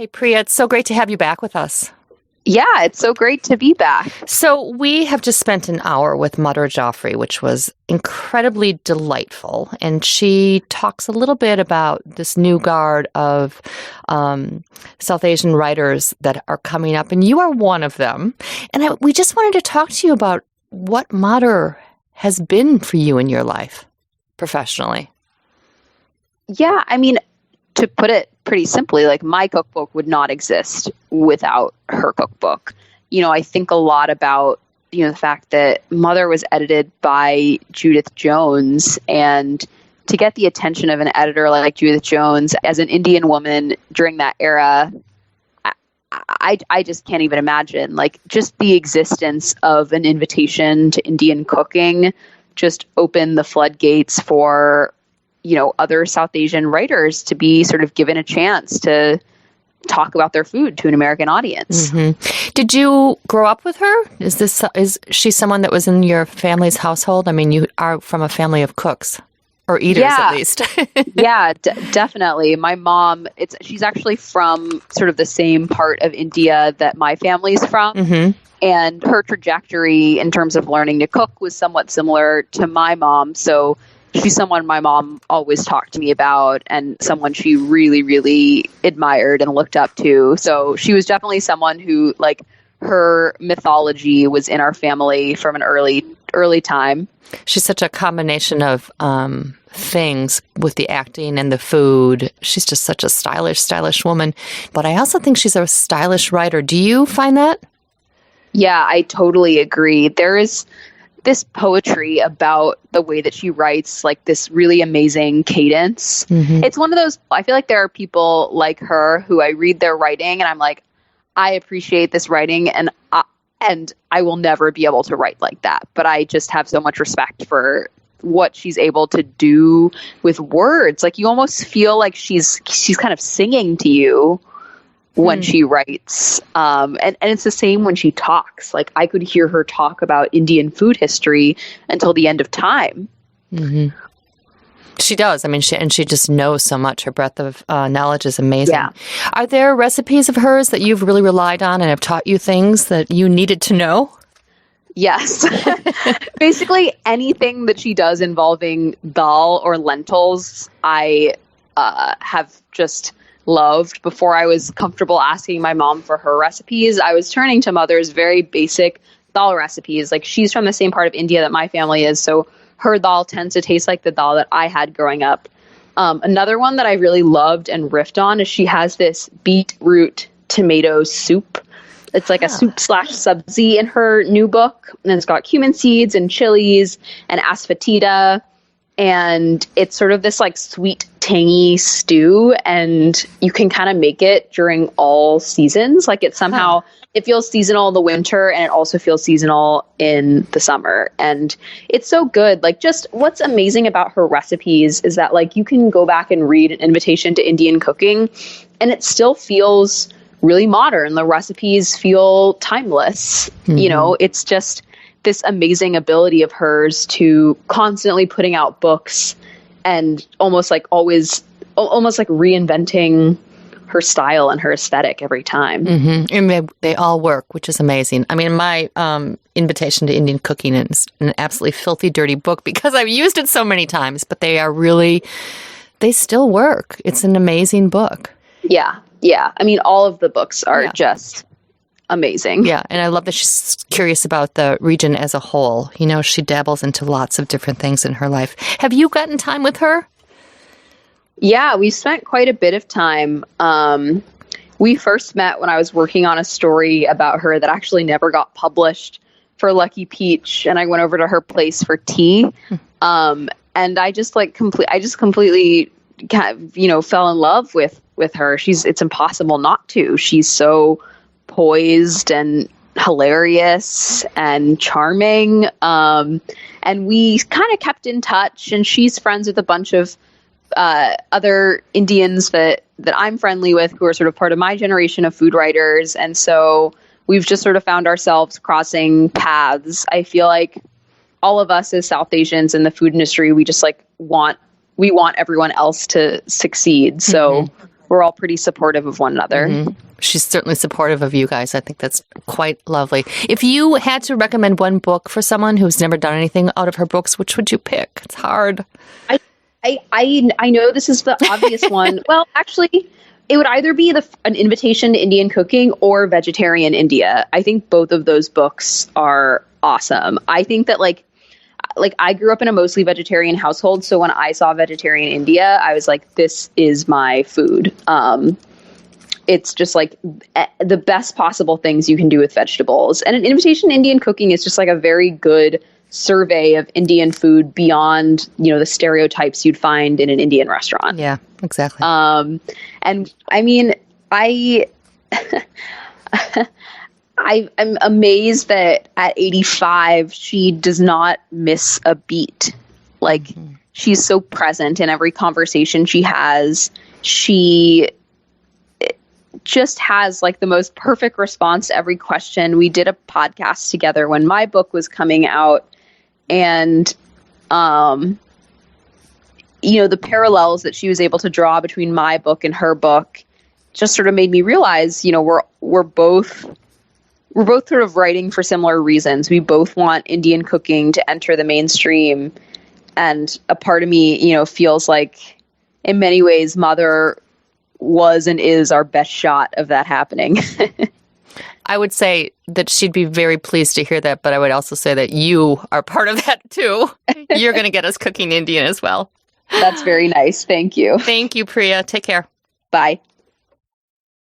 Hey, Priya, it's so great to have you back with us. Yeah, it's so great to be back. So we have just spent an hour with Madhur Jaffrey, which was incredibly delightful. And she talks a little bit about this new guard of South Asian writers that are coming up. And you are one of them. And we just wanted to talk to you about what Madhur has been for you in your life professionally. Yeah, I mean, to put it pretty simply, like my cookbook would not exist without her cookbook. I think a lot about, the fact that Mother was edited by Judith Jones, and to get the attention of an editor like Judith Jones as an Indian woman during that era, I just can't even imagine. Like, just the existence of an invitation to Indian cooking just opened the floodgates for other South Asian writers to be sort of given a chance to talk about their food to an American audience. Mm-hmm. Did you grow up with her? Is she someone that was in your family's household? I mean, you are from a family of cooks or eaters, at least. Yeah, definitely. My mom, she's actually from sort of the same part of India that my family's from. Mm-hmm. And her trajectory in terms of learning to cook was somewhat similar to my mom. So she's someone my mom always talked to me about and someone she really, really admired and looked up to. So she was definitely someone who, like, her mythology was in our family from an early time. She's such a combination of things with the acting and the food. She's just such a stylish woman. But I also think she's a stylish writer. Do you find that? Yeah, I totally agree. There is this poetry about the way that she writes, like this really amazing cadence. Mm-hmm. It's one of those, I feel like there are people like her who I read their writing and I'm like, I appreciate this writing and I will never be able to write like that. But I just have so much respect for what she's able to do with words. Like, you almost feel like she's kind of singing to you when she writes. And it's the same when she talks. Like, I could hear her talk about Indian food history until the end of time. Mm-hmm. She does. I mean, she just knows so much. Her breadth of knowledge is amazing. Yeah. Are there recipes of hers that you've really relied on and have taught you things that you needed to know? Yes. Basically anything that she does involving dal or lentils, I have just loved. Before I was comfortable asking my mom for her recipes, I was turning to Mother's very basic dal recipes. Like, she's from the same part of India that my family is, so her dal tends to taste like the dal that I had growing up. Another one that I really loved and riffed on is she has this beetroot tomato soup. It's like a soup/sabzi in her new book, and it's got cumin seeds and chilies and asafoetida. And it's sort of this like sweet, tangy stew, and you can kind of make it during all seasons. Like, it somehow, it feels seasonal in the winter and it also feels seasonal in the summer. And it's so good. Like, just what's amazing about her recipes is that, like, you can go back and read An Invitation to Indian Cooking and it still feels really modern. The recipes feel timeless. Mm-hmm. It's just this amazing ability of hers to constantly putting out books and almost like reinventing her style and her aesthetic every time. Mm-hmm. And they all work, which is amazing. I mean, my Invitation to Indian Cooking is an absolutely filthy, dirty book because I've used it so many times, but they still work. It's an amazing book. Yeah. I mean, all of the books are just amazing. Yeah, and I love that she's curious about the region as a whole. She dabbles into lots of different things in her life. Have you gotten time with her? Yeah, we spent quite a bit of time. We first met when I was working on a story about her that actually never got published for Lucky Peach, and I went over to her place for tea. And I just completely kind of, fell in love with her. It's impossible not to. She's so poised and hilarious and charming. And we kind of kept in touch, and she's friends with a bunch of other Indians that I'm friendly with who are sort of part of my generation of food writers. And so we've just sort of found ourselves crossing paths. I feel like all of us as South Asians in the food industry, we just want everyone else to succeed. So we're all pretty supportive of one another. Mm-hmm. She's certainly supportive of you guys. I think that's quite lovely. If you had to recommend one book for someone who's never done anything out of her books, which would you pick? It's hard. I know this is the obvious one. Well, actually, it would either be an invitation to Indian cooking or Vegetarian India. I think both of those books are awesome. I think that like I grew up in a mostly vegetarian household, so when I saw Vegetarian India, I was like, this is my food. It's just like the best possible things you can do with vegetables. And an invitation to Indian cooking is just like a very good survey of Indian food beyond, the stereotypes you'd find in an Indian restaurant. Yeah, exactly. And I mean, I'm amazed that at 85, she does not miss a beat. Like, she's so present in every conversation she has. She just has like the most perfect response to every question. We did a podcast together when my book was coming out, and the parallels that she was able to draw between my book and her book just sort of made me realize, we're both sort of writing for similar reasons. We both want Indian cooking to enter the mainstream, and a part of me, feels like in many ways Mother was and is our best shot of that happening. I would say that she'd be very pleased to hear that, but I would also say that you are part of that too. You're going to get us cooking Indian as well. That's very nice. Thank you. Thank you, Priya. Take care. Bye.